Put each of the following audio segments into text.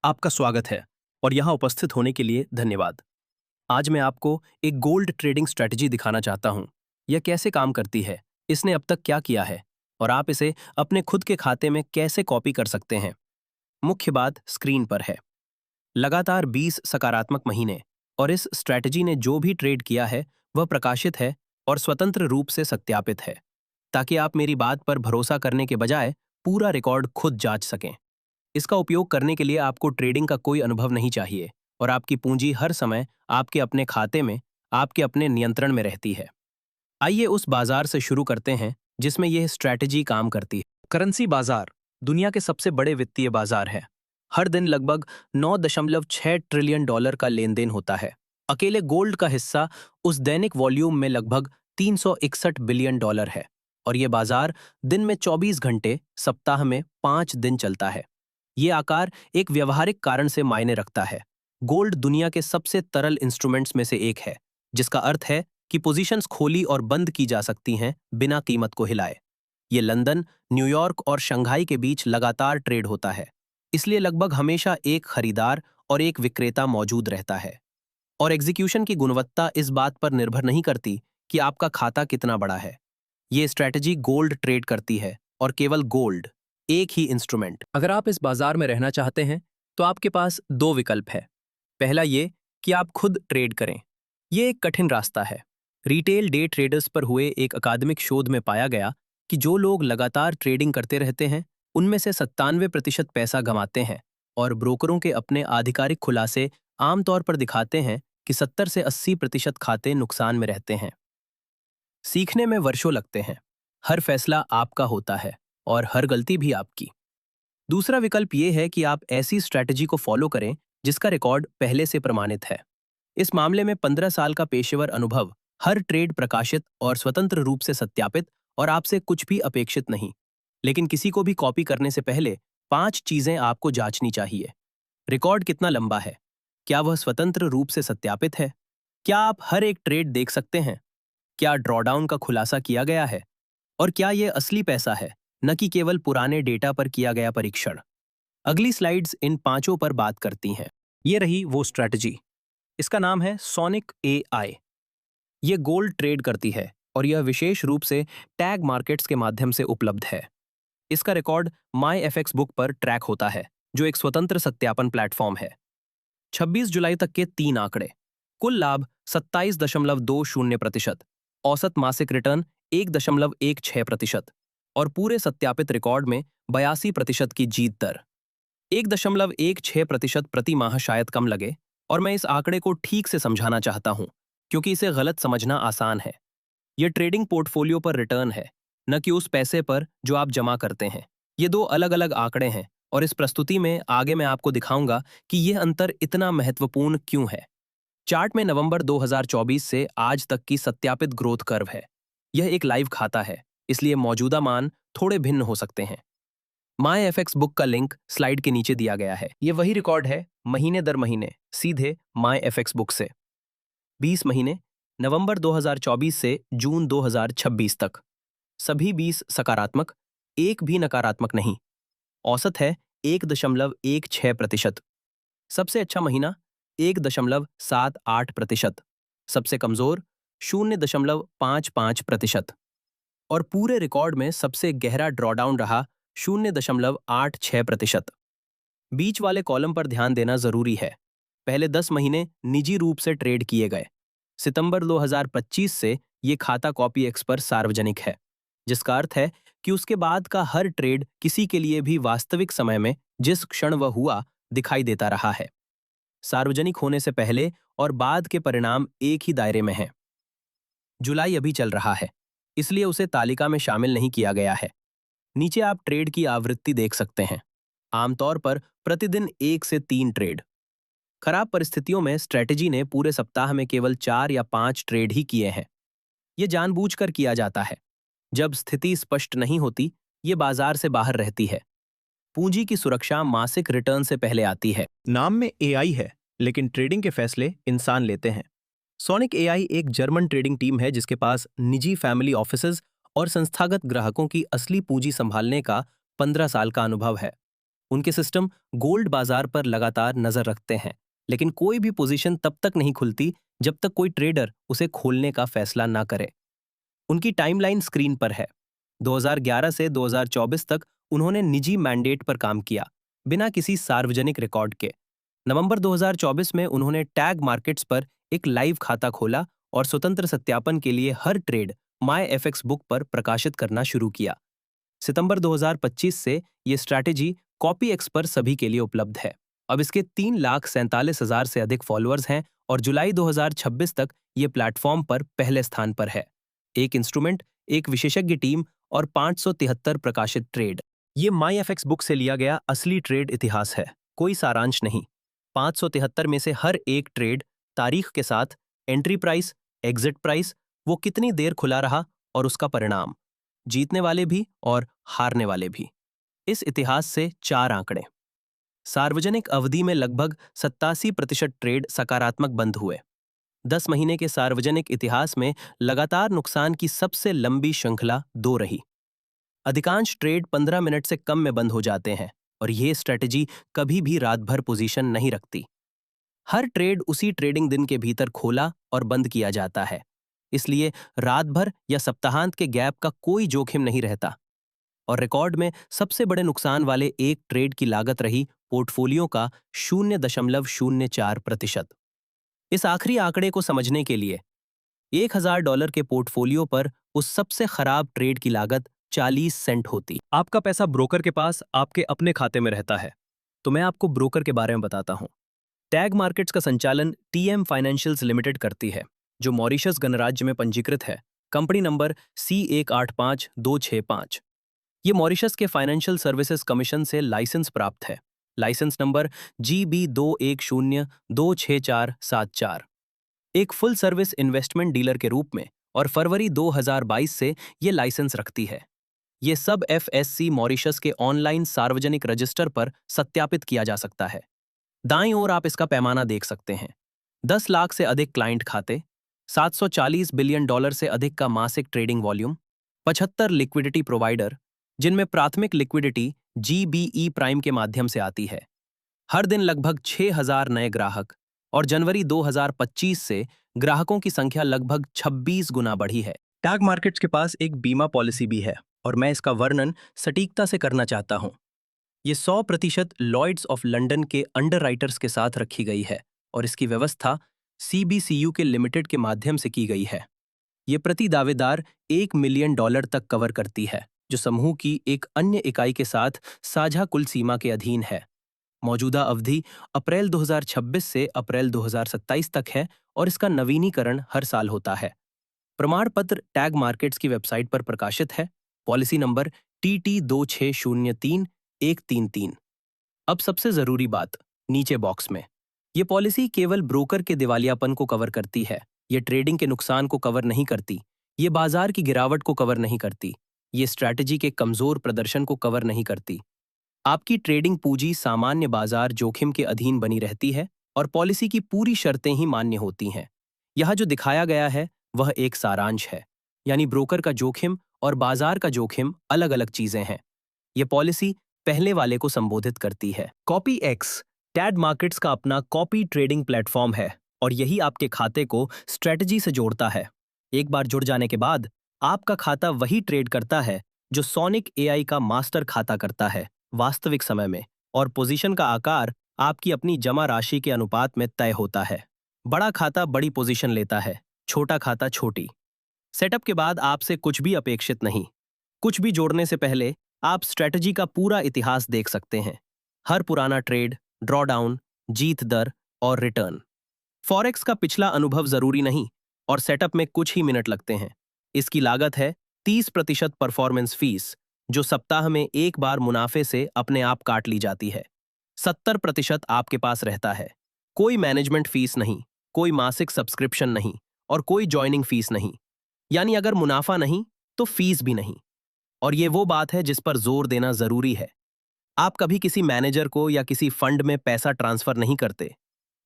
आपका स्वागत है और यहाँ उपस्थित होने के लिए धन्यवाद। आज मैं आपको एक गोल्ड ट्रेडिंग स्ट्रैटेजी दिखाना चाहता हूँ। यह कैसे काम करती है, इसने अब तक क्या किया है और आप इसे अपने खुद के खाते में कैसे कॉपी कर सकते हैं। मुख्य बात स्क्रीन पर है। लगातार 20 सकारात्मक महीने और इस स्ट्रैटेजी ने जो भी ट्रेड किया है वह प्रकाशित है और स्वतंत्र रूप से सत्यापित है, ताकि आप मेरी बात पर भरोसा करने के बजाय पूरा रिकॉर्ड खुद जांच सकें। इसका उपयोग करने के लिए आपको ट्रेडिंग का कोई अनुभव नहीं चाहिए और आपकी पूंजी हर समय आपके अपने खाते में, आपके अपने नियंत्रण में रहती है। आइए उस बाजार से शुरू करते हैं जिसमें यह स्ट्रैटेजी काम करती है। करेंसी बाजार दुनिया के सबसे बड़े वित्तीय बाजार है। हर दिन लगभग 9.6 ट्रिलियन डॉलर का लेन देन होता है। अकेले गोल्ड का हिस्सा उस दैनिक वॉल्यूम में लगभग 361 बिलियन डॉलर है और यह बाजार दिन में 24 घंटे, सप्ताह में 5 दिन चलता है। ये आकार एक व्यवहारिक कारण से मायने रखता है। गोल्ड दुनिया के सबसे तरल इंस्ट्रूमेंट्स में से एक है, जिसका अर्थ है कि पोजीशंस खोली और बंद की जा सकती हैं बिना कीमत को हिलाए। ये लंदन, न्यूयॉर्क और शंघाई के बीच लगातार ट्रेड होता है, इसलिए लगभग हमेशा एक खरीदार और एक विक्रेता मौजूद रहता है। और एग्जीक्यूशन की गुणवत्ता इस बात पर निर्भर नहीं करती कि आपका खाता कितना बड़ा है। ये स्ट्रैटेजी गोल्ड ट्रेड करती है और केवल गोल्ड, एक ही इंस्ट्रूमेंट। अगर आप इस बाजार में रहना चाहते हैं तो आपके पास दो विकल्प है। पहला ये कि आप खुद ट्रेड करें। ये एक कठिन रास्ता है। रिटेल डे ट्रेडर्स पर हुए एक अकादमिक शोध में पाया गया कि जो लोग लगातार ट्रेडिंग करते रहते हैं उनमें से 97% पैसा गंवाते हैं और ब्रोकरों के अपने आधिकारिक खुलासे आमतौर पर दिखाते हैं कि 70 से 80% खाते नुकसान में रहते हैं। सीखने में वर्षों लगते हैं। हर फैसला आपका होता है और हर गलती भी आपकी। दूसरा विकल्प ये है कि आप ऐसी स्ट्रैटेजी को फॉलो करें जिसका रिकॉर्ड पहले से प्रमाणित है। इस मामले में 15 साल का पेशेवर अनुभव, हर ट्रेड प्रकाशित और स्वतंत्र रूप से सत्यापित और आपसे कुछ भी अपेक्षित नहीं। लेकिन किसी को भी कॉपी करने से पहले 5 चीजें आपको जांचनी चाहिए। रिकॉर्ड कितना लंबा है? क्या वह स्वतंत्र रूप से सत्यापित है? क्या आप हर एक ट्रेड देख सकते हैं? क्या ड्रॉडाउन का खुलासा किया गया है? और क्या यह असली पैसा है, न कि केवल पुराने डेटा पर किया गया परीक्षण? अगली स्लाइड्स इन पांचों पर बात करती हैं। ये रही वो स्ट्रैटेजी। इसका नाम है सोनिक एआई। ये गोल्ड ट्रेड करती है और यह विशेष रूप से टैग मार्केट्स के माध्यम से उपलब्ध है। इसका रिकॉर्ड माई एफएक्स बुक पर ट्रैक होता है, जो एक स्वतंत्र सत्यापन प्लेटफॉर्म है। 26 जुलाई तक के 3 आंकड़े। कुल लाभ 27.20%, औसत मासिक रिटर्न 1.16% और पूरे सत्यापित रिकॉर्ड में 82% की जीत दर। 1.16% प्रति माह शायद कम लगे और मैं इस आंकड़े को ठीक से समझाना चाहता हूं, क्योंकि इसे गलत समझना आसान है। यह ट्रेडिंग पोर्टफोलियो पर रिटर्न है, न कि उस पैसे पर जो आप जमा करते हैं। ये दो अलग अलग आंकड़े हैं और इस प्रस्तुति में आगे मैं आपको दिखाऊंगा कि यह अंतर इतना महत्वपूर्ण क्यों है। चार्ट में नवंबर 2024 से आज तक की सत्यापित ग्रोथ कर्व है। यह एक लाइव खाता है, इसलिए मौजूदा मान थोड़े भिन्न हो सकते हैं। माई एफएक्स बुक का लिंक स्लाइड के नीचे दिया गया है। यह वही रिकॉर्ड है, महीने दर महीने, सीधे माई एफएक्स बुक से। 20 महीने, नवंबर 2024 से जून 2026 तक। सभी 20 सकारात्मक, एक भी नकारात्मक नहीं। औसत है 1.16%। सबसे अच्छा महीना 1.78%। सबसे कमजोर 0.55%। और पूरे रिकॉर्ड में सबसे गहरा ड्रॉडाउन रहा 0.86%। बीच वाले कॉलम पर ध्यान देना जरूरी है। पहले 10 महीने निजी रूप से ट्रेड किए गए। सितंबर 2025 से ये खाता कॉपी एक्स पर सार्वजनिक है, जिसका अर्थ है कि उसके बाद का हर ट्रेड किसी के लिए भी वास्तविक समय में जिस क्षण वह हुआ दिखाई देता रहा है। सार्वजनिक होने से पहले और बाद के परिणाम एक ही दायरे में हैं। जुलाई अभी चल रहा है, इसलिए उसे तालिका में शामिल नहीं किया गया है। नीचे आप ट्रेड की आवृत्ति देख सकते हैं। आमतौर पर प्रतिदिन 1 से 3 ट्रेड। खराब परिस्थितियों में स्ट्रैटेजी ने पूरे सप्ताह में केवल 4 या 5 ट्रेड ही किए हैं। यह जानबूझकर किया जाता है। जब स्थिति स्पष्ट नहीं होती, ये बाजार से बाहर रहती है। पूंजी की सुरक्षा मासिक रिटर्न से पहले आती है। नाम में एआई है, लेकिन ट्रेडिंग के फैसले इंसान लेते हैं। सोनिक एआई एक जर्मन ट्रेडिंग टीम है जिसके पास निजी फैमिली ऑफिसेज और संस्थागत ग्राहकों की असली पूंजी संभालने का 15 साल का अनुभव है। उनके सिस्टम गोल्ड बाजार पर लगातार नजर रखते हैं, लेकिन कोई भी पोजीशन तब तक नहीं खुलती जब तक कोई ट्रेडर उसे खोलने का फैसला ना करे। उनकी टाइमलाइन स्क्रीन पर है। 2011 से 2024 तक उन्होंने निजी मैंडेट पर काम किया, बिना किसी सार्वजनिक रिकॉर्ड के। नवंबर 2024 में उन्होंने टैग मार्केट्स पर एक लाइव खाता खोला और स्वतंत्र सत्यापन के लिए हर ट्रेड माई एफएक्स बुक पर प्रकाशित करना शुरू किया। सितंबर 2025 से ये स्ट्रैटेजी कॉपी एक्स पर सभी के लिए उपलब्ध है। अब इसके 3,47,000 से अधिक फॉलोअर्स हैं और जुलाई 2026 तक ये प्लेटफॉर्म पर पहले स्थान पर है। एक इंस्ट्रूमेंट, एक विशेषज्ञ टीम और 573 प्रकाशित ट्रेड। ये माई एफएक्स बुक से लिया गया असली ट्रेड इतिहास है, कोई सारांश नहीं। 573 में से हर एक ट्रेड, तारीख के साथ, एंट्री प्राइस, एग्जिट प्राइस, वो कितनी देर खुला रहा और उसका परिणाम, जीतने वाले भी और हारने वाले भी। इस इतिहास से 4 आंकड़े। सार्वजनिक अवधि में लगभग 87% ट्रेड सकारात्मक बंद हुए। 10 महीने के सार्वजनिक इतिहास में लगातार नुकसान की सबसे लंबी श्रृंखला 2 रही। अधिकांश ट्रेड 15 मिनट से कम में बंद हो जाते हैं और यह स्ट्रैटेजी कभी भी रात भर पोजीशन नहीं रखती। हर ट्रेड उसी ट्रेडिंग दिन के भीतर खोला और बंद किया जाता है, इसलिए रात भर या सप्ताहांत के गैप का कोई जोखिम नहीं रहता। और रिकॉर्ड में सबसे बड़े नुकसान वाले एक ट्रेड की लागत रही पोर्टफोलियो का 0.04%। इस आखिरी आंकड़े को समझने के लिए $1,000 के पोर्टफोलियो पर उस सबसे खराब ट्रेड की लागत 40 सेंट होती। आपका पैसा ब्रोकर के पास आपके अपने खाते में रहता है, तो मैं आपको ब्रोकर के बारे में बताता हूं। टैग मार्केट्स का संचालन टीएम फाइनेंशियल्स लिमिटेड करती है, जो मॉरिशस गणराज्य में पंजीकृत है। Company number C185265। ये मॉरिशस के फाइनेंशियल सर्विसेज कमीशन से लाइसेंस प्राप्त है। Licence number GB21026474। एक फुल सर्विस इन्वेस्टमेंट डीलर के रूप में और फरवरी 2022 से ये लाइसेंस रखती है। ये सब FSC मॉरिशस के ऑनलाइन सार्वजनिक रजिस्टर पर सत्यापित किया जा सकता है। दाईं ओर आप इसका पैमाना देख सकते हैं। 10 लाख से अधिक क्लाइंट खाते, $740 बिलियन से अधिक का मासिक ट्रेडिंग वॉल्यूम, 75 लिक्विडिटी प्रोवाइडर, जिनमें प्राथमिक लिक्विडिटी GBE प्राइम के माध्यम से आती है। हर दिन लगभग 6,000 नए ग्राहक और जनवरी 2025 से ग्राहकों की संख्या लगभग 26 गुना बढ़ी है। टैग मार्केट्स के पास एक बीमा पॉलिसी भी है और मैं इसका वर्णन सटीकता से करना चाहता हूं। ये 100% लॉयड्स ऑफ लंदन के अंडरराइटर्स के साथ रखी गई है और इसकी व्यवस्था CBCU के लिमिटेड के माध्यम से की गई है। ये प्रति दावेदार $1 मिलियन तक कवर करती है, जो समूह की एक अन्य इकाई के साथ साझा कुल सीमा के अधीन है। मौजूदा अवधि अप्रैल 2026 से अप्रैल 2027 तक है और इसका नवीनीकरण हर साल होता है। प्रमाण पत्र टैग मार्केट्स की वेबसाइट पर प्रकाशित है। Policy number TT2603133। अब सबसे जरूरी बात, नीचे बॉक्स में। ये पॉलिसी केवल ब्रोकर के दिवालियापन को कवर करती है। ये ट्रेडिंग के नुकसान को कवर नहीं करती। ये बाजार की गिरावट को कवर नहीं करती। ये स्ट्रैटेजी के कमजोर प्रदर्शन को कवर नहीं करती। आपकी ट्रेडिंग पूंजी सामान्य बाजार जोखिम के अधीन बनी रहती है और पॉलिसी की पूरी शर्तें ही मान्य होती हैं। यह जो दिखाया गया है वह एक सारांश है, यानी ब्रोकर का जोखिम और बाजार का जोखिम अलग अलग चीजें हैं। यह पॉलिसी पहले वाले को संबोधित करती है। कॉपी एक्स टैग मार्केट्स का अपना कॉपी ट्रेडिंग प्लेटफॉर्म है और यही आपके खाते को स्ट्रैटेजी से जोड़ता है। एक बार जुड़ जाने के बाद आपका खाता वही ट्रेड करता है जो सोनिक AI का मास्टर खाता करता है, वास्तविक समय में, और पोजीशन का आकार आपकी अपनी जमा राशि के अनुपात में तय होता है। बड़ा खाता बड़ी पोजीशन लेता है, छोटा खाता छोटी। सेटअप के बाद आपसे कुछ भी अपेक्षित नहीं। कुछ भी जोड़ने से पहले आप स्ट्रैटेजी का पूरा इतिहास देख सकते हैं। हर पुराना ट्रेड, ड्रॉडाउन, जीत दर और रिटर्न। फॉरेक्स का पिछला अनुभव जरूरी नहीं और सेटअप में कुछ ही मिनट लगते हैं। इसकी लागत है 30% परफॉर्मेंस फीस, जो सप्ताह में एक बार मुनाफे से अपने आप काट ली जाती है। 70% आपके पास रहता है। कोई मैनेजमेंट फीस नहीं, कोई मासिक सब्सक्रिप्शन नहीं और कोई ज्वाइनिंग फीस नहीं। यानी अगर मुनाफा नहीं तो फीस भी नहीं। और ये वो बात है जिस पर जोर देना जरूरी है। आप कभी किसी मैनेजर को या किसी फंड में पैसा ट्रांसफर नहीं करते।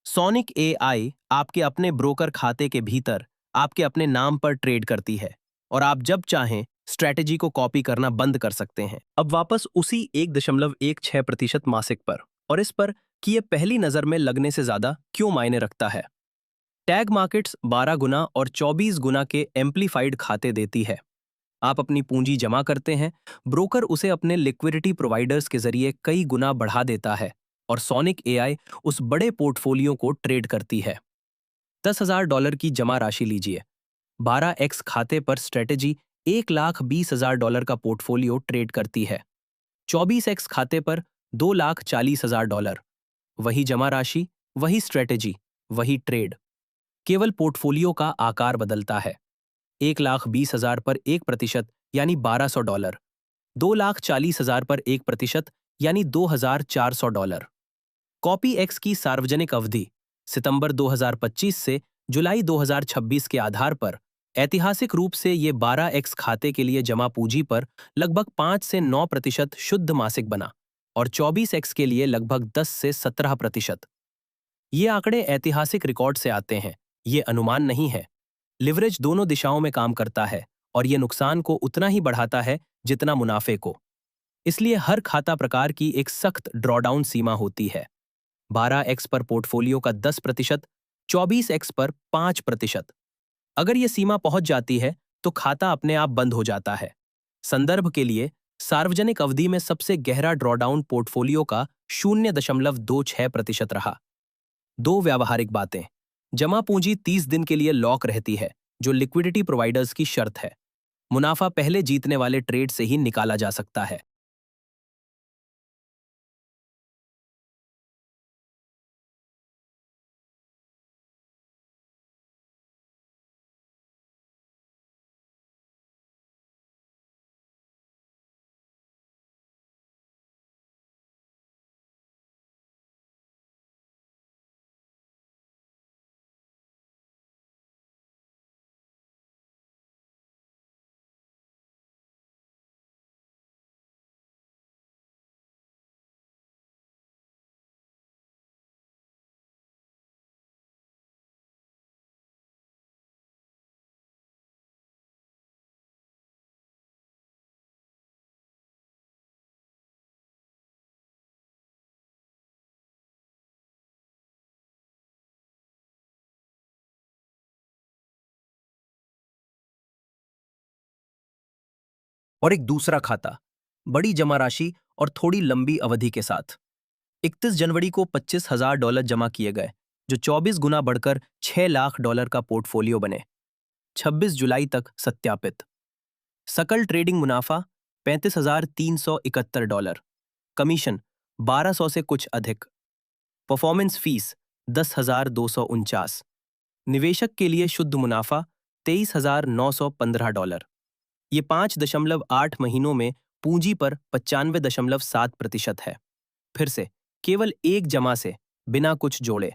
सोनिक AI आपके अपने ब्रोकर खाते के भीतर आपके अपने नाम पर ट्रेड करती है और आप जब चाहें स्ट्रैटेजी को कॉपी करना बंद कर सकते हैं। अब वापस उसी 1.16% मासिक पर, और इस पर कि ये पहली नजर में लगने से ज्यादा क्यों मायने रखता है। टैग मार्केट्स 12 गुना और 24 गुना के एम्प्लीफाइड खाते देती है। आप अपनी पूंजी जमा करते हैं, ब्रोकर उसे अपने लिक्विडिटी प्रोवाइडर्स के जरिए कई गुना बढ़ा देता है, और सोनिक एआई उस बड़े पोर्टफोलियो को ट्रेड करती है। $10,000 की जमा राशि लीजिए। 12x खाते पर स्ट्रेटेजी $1,20,000 का पोर्टफोलियो ट्रेड करती है। 24x खाते पर $2,40,000। वही जमा राशि, वही स्ट्रेटेजी, वही ट्रेड। केवल पोर्टफोलियो का आकार बदलता है। 1,20,000 पर 1% यानी $1,200। 2,40,000 पर 1% यानी $2,400। कॉपी एक्स की सार्वजनिक अवधि सितंबर 2025 से जुलाई 2026 के आधार पर ऐतिहासिक रूप से ये 12x खाते के लिए जमा पूंजी पर लगभग 5 से 9% शुद्ध मासिक बना, और 24x के लिए लगभग 10 से 17%। ये आंकड़े ऐतिहासिक रिकॉर्ड से आते हैं, ये अनुमान नहीं है। लिवरेज दोनों दिशाओं में काम करता है, और ये नुकसान को उतना ही बढ़ाता है जितना मुनाफे को। इसलिए हर खाता प्रकार की एक सख्त ड्रॉडाउन सीमा होती है। 12x पर पोर्टफोलियो का 10%, 24x पर 5%। अगर यह सीमा पहुंच जाती है तो खाता अपने आप बंद हो जाता है। संदर्भ के लिए, सार्वजनिक अवधि में सबसे गहरा ड्रॉडाउन पोर्टफोलियो का 0.26% रहा। दो व्यावहारिक बातें। जमा पूंजी 30 दिन के लिए लॉक रहती है, जो लिक्विडिटी प्रोवाइडर्स की शर्त है। मुनाफा पहले जीतने वाले ट्रेड से ही निकाला जा सकता है। और एक दूसरा खाता, बड़ी जमा राशि और थोड़ी लंबी अवधि के साथ। 31 जनवरी को $25,000 जमा किए गए, जो 24 गुना बढ़कर $6 लाख का पोर्टफोलियो बने। 26 जुलाई तक सत्यापित। सकल ट्रेडिंग मुनाफा $35,371। कमीशन 1200 से कुछ अधिक। Performance fees $10,249। निवेशक के लिए शुद्ध मुनाफा $23,915। ये 5.8 महीनों में पूंजी पर 95.7% है। फिर से केवल एक जमा से, बिना कुछ जोड़े।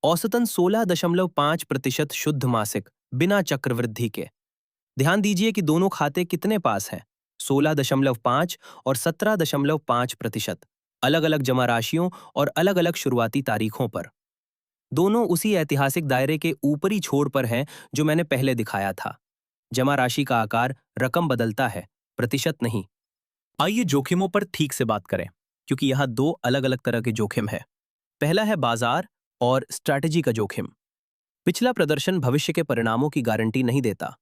औसतन 16.5% शुद्ध मासिक, बिना चक्रवृद्धि के। ध्यान दीजिए कि दोनों खाते कितने पास हैं, 16.5 और 17.5%, अलग अलग जमा राशियों और अलग अलग शुरुआती तारीखों पर। दोनों उसी ऐतिहासिक दायरे के ऊपरी छोर पर हैं जो मैंने पहले दिखाया था। जमा राशि का आकार रकम बदलता है, प्रतिशत नहीं। आइए जोखिमों पर ठीक से बात करें, क्योंकि यहाँ दो अलग अलग तरह के जोखिम है। पहला है बाजार और स्ट्रैटेजी का जोखिम। पिछला प्रदर्शन भविष्य के परिणामों की गारंटी नहीं देता।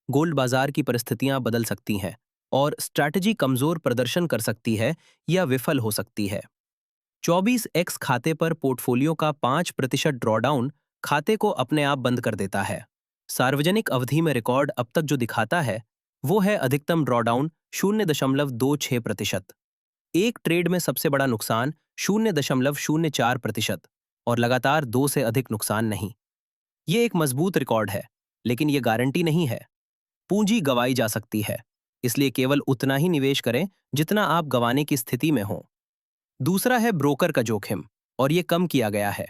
गोल्ड बाजार की परिस्थितियां बदल सकती हैं, और स्ट्रैटेजी कमजोर प्रदर्शन कर सकती है या विफल हो सकती है। 24x खाते पर पोर्टफोलियो का 5% ड्रॉडाउन खाते को अपने आप बंद कर देता है। सार्वजनिक अवधि में रिकॉर्ड अब तक जो दिखाता है वो है अधिकतम ड्रॉडाउन 0.26%। एक ट्रेड में सबसे बड़ा नुकसान 0.04% और लगातार 2 से अधिक नुकसान नहीं। ये एक मजबूत रिकॉर्ड है, लेकिन ये गारंटी नहीं है। पूंजी गंवाई जा सकती है, इसलिए केवल उतना ही निवेश करें जितना आप गंवाने की स्थिति में हो। दूसरा है ब्रोकर का जोखिम, और ये कम किया गया है।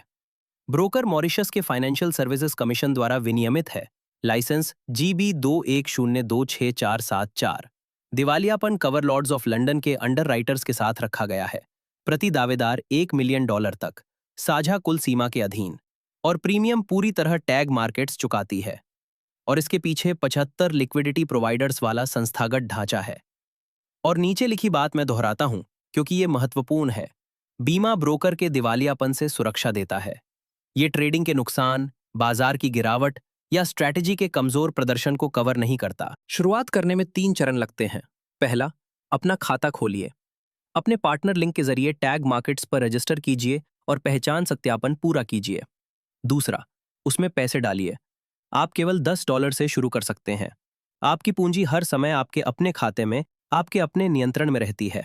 ब्रोकर मॉरिशस के फाइनेंशियल सर्विसेज कमीशन द्वारा विनियमित है। Licence GB 21026474। दिवालियापन कवर लॉर्ड्स ऑफ लंदन के अंडर राइटर्स के साथ रखा गया है। प्रति दावेदार $1 मिलियन तक, साझा कुल सीमा के अधीन, और प्रीमियम पूरी तरह टैग मार्केट्स चुकाती है। और इसके पीछे 75 लिक्विडिटी प्रोवाइडर्स वाला संस्थागत ढांचा है। और नीचे लिखी बात मैं दोहराता हूं क्योंकि ये महत्वपूर्ण है। बीमा ब्रोकर के दिवालियापन से सुरक्षा देता है। ये ट्रेडिंग के नुकसान, बाजार की गिरावट या स्ट्रैटेजी के कमजोर प्रदर्शन को कवर नहीं करता। शुरुआत करने में 3 चरण लगते हैं। पहला, अपना खाता खोलिए। अपने पार्टनर लिंक के जरिए टैग मार्केट्स पर रजिस्टर कीजिए और पहचान सत्यापन पूरा कीजिए। दूसरा, उसमें पैसे डालिए। आप केवल $10 से शुरू कर सकते हैं। आपकी पूंजी हर समय आपके अपने खाते में, आपके अपने नियंत्रण में रहती है।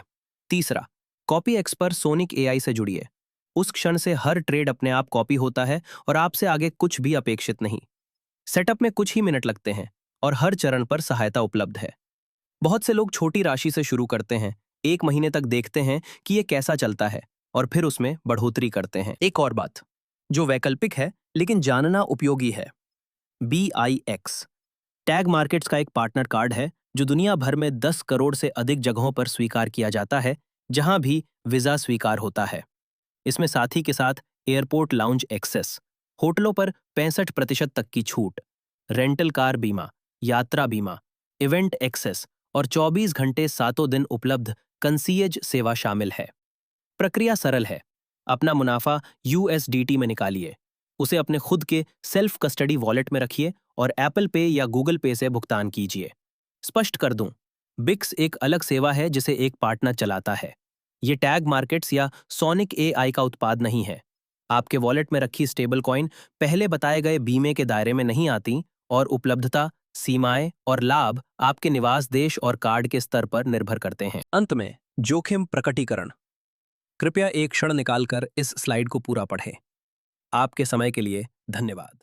तीसरा, कॉपी एक्स पर सोनिक एआई से जुड़िए। उस क्षण से हर ट्रेड अपने आप कॉपी होता है और आपसे आगे कुछ भी अपेक्षित नहीं। सेटअप में कुछ ही मिनट लगते हैं और हर चरण पर सहायता उपलब्ध है। बहुत से लोग छोटी राशि से शुरू करते हैं, 1 महीने तक देखते हैं कि ये कैसा चलता है और फिर उसमें बढ़ोतरी करते हैं। एक और बात जो वैकल्पिक है लेकिन जानना उपयोगी है, BIX टैग मार्केट्स का एक पार्टनर कार्ड है जो दुनिया भर में 10 करोड़ से अधिक जगहों पर स्वीकार किया जाता है, जहां भी वीजा स्वीकार होता है। इसमें साथी के साथ एयरपोर्ट लाउंज एक्सेस, होटलों पर 65% तक की छूट, रेंटल कार बीमा, यात्रा बीमा, इवेंट एक्सेस और 24 घंटे सातों दिन उपलब्ध कंसीएज सेवा शामिल है। प्रक्रिया सरल है। अपना मुनाफा USDT में निकालिए, उसे अपने खुद के सेल्फ कस्टडी वॉलेट में रखिए और एप्पल पे या गूगल पे से भुगतान कीजिए। स्पष्ट कर दूं, बिक्स एक अलग सेवा है जिसे एक पार्टनर चलाता है। ये टैग मार्केट्स या सोनिक एआई का उत्पाद नहीं है। आपके वॉलेट में रखी स्टेबल कॉइन पहले बताए गए बीमे के दायरे में नहीं आती और उपलब्धता, सीमाएं और लाभ आपके निवास देश और कार्ड के स्तर पर निर्भर करते हैं। अंत में जोखिम प्रकटीकरण। कृपया एक क्षण निकालकर इस स्लाइड को पूरा पढ़ें। आपके समय के लिए धन्यवाद।